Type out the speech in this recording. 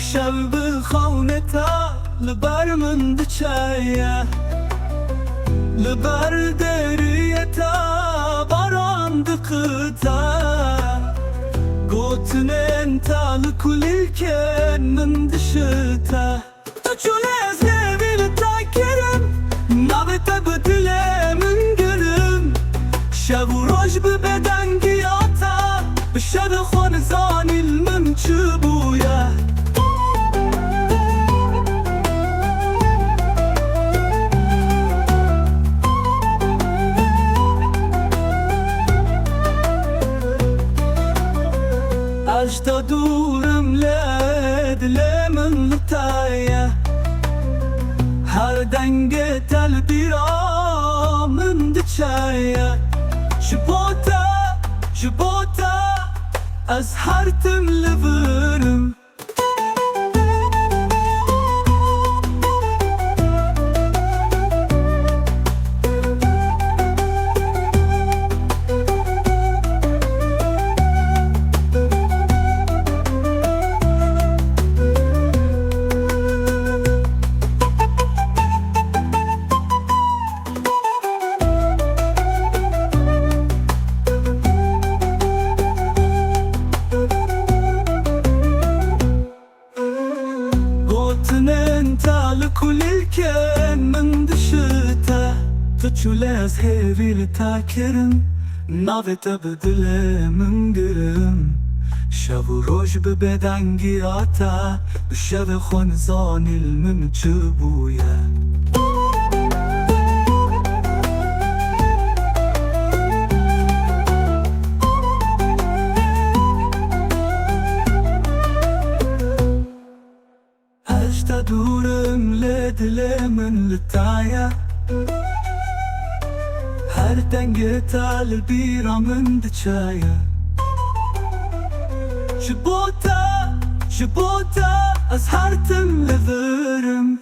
شب خونتا لبر من دچایا لبر دریتا باران دقتا قوتن انت لكل الكن من دشتا تجول ازنبي لتاكرم نابت بدله من قرم شب وروج ببدن قياتا بشد خونزان الممجبويا أجدا دورم لد لمن لتايا هر دنگ تل بیرا من دچایا جبوتا از هر تم لبرم لكل الكن من دشتا تجول از هيفي لتاكرم نابت بدله من قرم شب وروج ببدن قياتا بشب خونزان الممجبويا أجدا دورم لدله من لتايا هر دنگتا لبيرا من دچايا جبوتا از هر تم لذرم